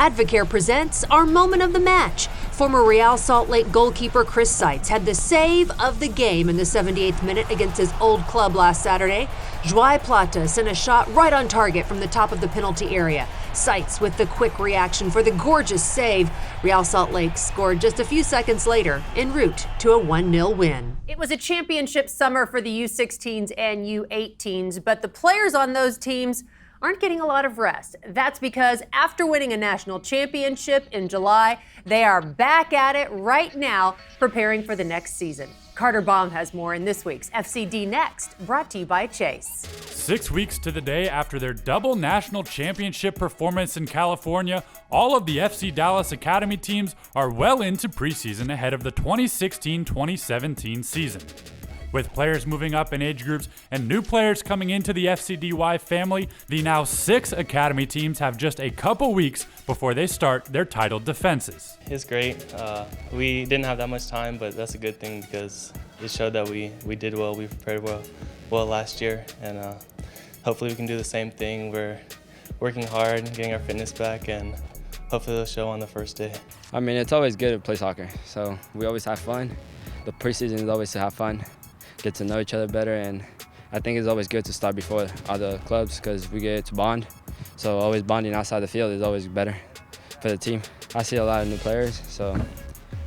Advocare presents our moment of the match. Former Real Salt Lake goalkeeper Chris Seitz had the save of the game in the 78th minute against his old club last Saturday. Joy Plata sent a shot right on target from the top of the penalty area. Seitz with the quick reaction for the gorgeous save. Real Salt Lake scored just a few seconds later, en route to a 1-0 win. It was a championship summer for the U16s and U18s, but the players on those teams aren't getting a lot of rest. That's because after winning a national championship in July, they are back at it right now, preparing for the next season. Carter Baum has more in this week's FCD Next, brought to you by Chase. 6 weeks to the day after their double national championship performance in California, all of the FC Dallas Academy teams are well into preseason ahead of the 2016-2017 season. With players moving up in age groups and new players coming into the FCDY family, the now 6 academy teams have just a couple weeks before they start their title defenses. It's great. We didn't have that much time, but that's a good thing because it showed that we did well. We prepared well last year, and hopefully we can do the same thing. We're working hard, getting our fitness back, and hopefully it'll show on the first day. I mean, it's always good to play soccer, so we always have fun. The preseason is always to have fun, get to know each other better, and I think it's always good to start before other clubs because we get to bond. So always bonding outside the field is always better for the team. I see a lot of new players,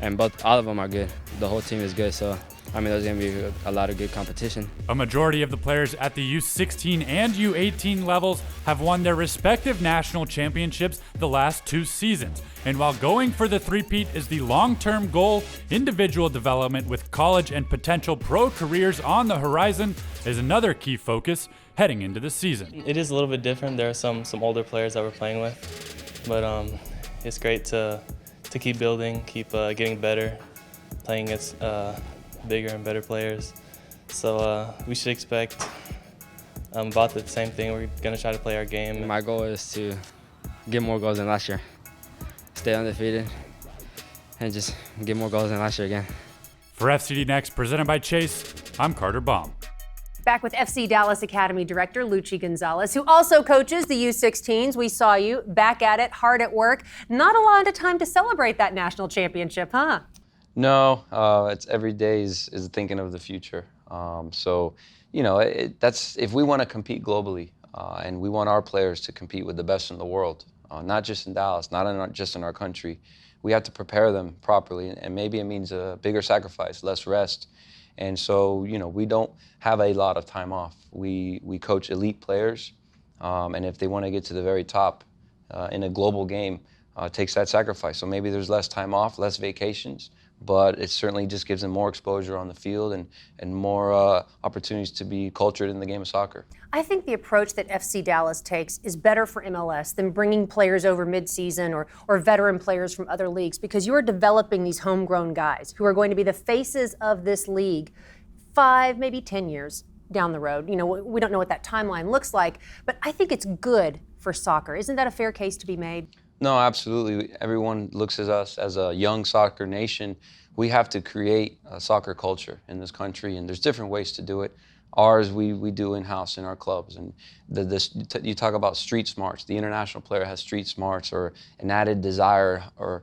and all of them are good. The whole team is good, so I mean, there's going to be a lot of good competition. A majority of the players at the U16 and U18 levels have won their respective national championships the last 2 seasons. And while going for the three-peat is the long-term goal, individual development with college and potential pro careers on the horizon is another key focus heading into the season. It is a little bit different. There are some older players that we're playing with, but it's great to keep building, keep getting better, playing against bigger and better players. So we should expect about the same thing. We're going to try to play our game. My goal is to get more goals than last year, stay undefeated, and just get more goals than last year again. For FCD Next, presented by Chase, I'm Carter Baum. Back with FC Dallas Academy Director Luchi Gonzalez, who also coaches the U16s. We saw you back at it, hard at work. Not a lot of time to celebrate that national championship, huh? No, it's every day is thinking of the future. So, you know, that's if we want to compete globally and we want our players to compete with the best in the world, not just in Dallas, just in our country, we have to prepare them properly. And maybe it means a bigger sacrifice, less rest. And so, you know, we don't have a lot of time off. We coach elite players, and if they want to get to the very top in a global game, it takes that sacrifice. So maybe there's less time off, less vacations, but it certainly just gives them more exposure on the field and more opportunities to be cultured in the game of soccer. I think the approach that FC Dallas takes is better for MLS than bringing players over midseason or veteran players from other leagues, because you are developing these homegrown guys who are going to be the faces of this league 5, maybe 10 years down the road. You know, we don't know what that timeline looks like, but I think it's good for soccer. Isn't that a fair case to be made? No, absolutely. Everyone looks at us as a young soccer nation. We have to create a soccer culture in this country, and there's different ways to do it. Ours, we do in-house in our clubs. And you talk about street smarts. The international player has street smarts or an added desire or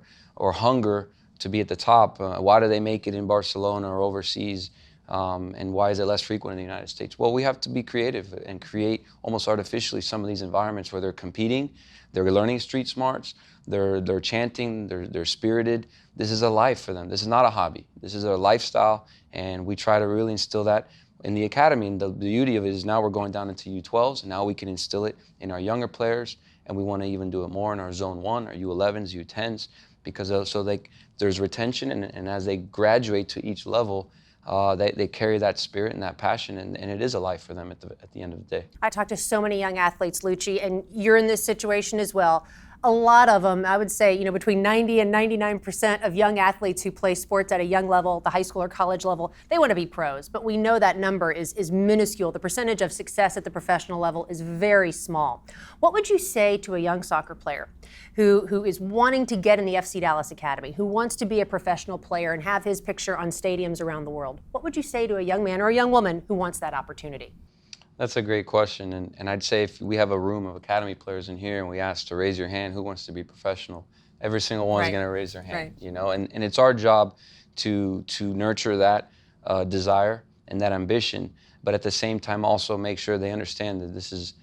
hunger to be at the top. Why do they make it in Barcelona or overseas? And why is it less frequent in the United States? Well, we have to be creative and create almost artificially some of these environments where they're competing, they're learning street smarts, they're chanting, they're spirited. This is a life for them. This is not a hobby. This is a lifestyle, and we try to really instill that in the academy. And the beauty of it is now we're going down into U12s, and now we can instill it in our younger players, and we want to even do it more in our Zone 1, our U11s, U10s, because there's retention, and as they graduate to each level, they carry that spirit and that passion, and it is a life for them at the end of the day. I talk to so many young athletes, Luchi, and you're in this situation as well. A lot of them, I would say, between 90 and 99% of young athletes who play sports at a young level, the high school or college level, they want to be pros. But we know that number is minuscule. The percentage of success at the professional level is very small. What would you say to a young soccer player who is wanting to get in the FC Dallas Academy, who wants to be a professional player and have his picture on stadiums around the world? What would you say to a young man or a young woman who wants that opportunity? That's a great question, and I'd say if we have a room of academy players in here and we ask to raise your hand, who wants to be professional? Every single one is going to raise their hand, you know, and it's our job to nurture that desire and that ambition, but at the same time also make sure they understand that this is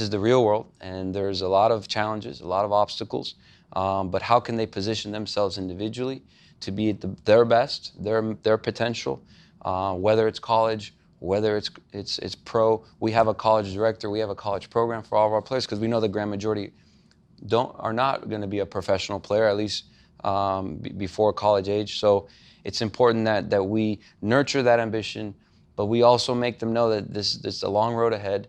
the real world and there's a lot of challenges, a lot of obstacles, but how can they position themselves individually to be at their best, their potential, whether it's college, whether it's pro. We have a college director, we have a college program for all of our players because we know the grand majority are not going to be a professional player, at least before college age. So it's important that we nurture that ambition, but we also make them know that this is a long road ahead.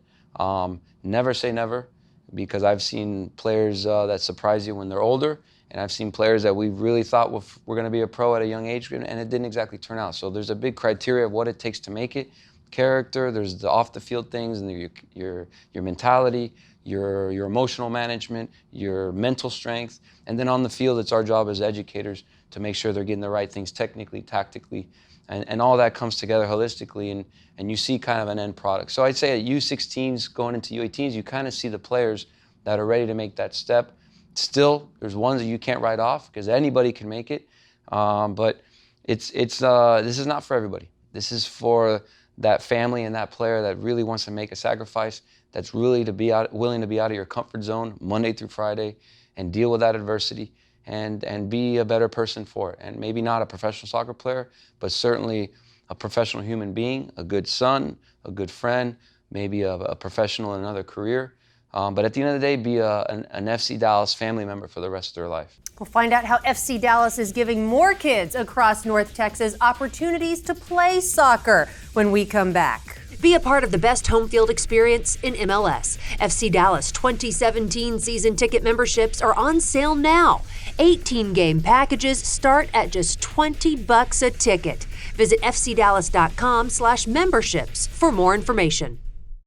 Never say never, because I've seen players that surprise you when they're older, and I've seen players that we really thought were going to be a pro at a young age, and it didn't exactly turn out. So there's a big criteria of what it takes to make it. Character, there's the off-the-field things, and your mentality, your emotional management, your mental strength, and then on the field, it's our job as educators to make sure they're getting the right things technically, tactically, and all that comes together holistically, and you see kind of an end product. So I'd say at U16s going into U18s, you kind of see the players that are ready to make that step. Still, there's ones that you can't write off because anybody can make it, but this is not for everybody. This is for that family and that player that really wants to make a sacrifice, that's really willing to be out of your comfort zone Monday through Friday and deal with that adversity and be a better person for it. And maybe not a professional soccer player, but certainly a professional human being, a good son, a good friend, maybe a professional in another career. But at the end of the day, be an FC Dallas family member for the rest of their life. We'll find out how FC Dallas is giving more kids across North Texas opportunities to play soccer when we come back. Be a part of the best home field experience in MLS. FC Dallas 2017 season ticket memberships are on sale now. 18-game packages start at just $20 a ticket. Visit fcdallas.com/memberships for more information.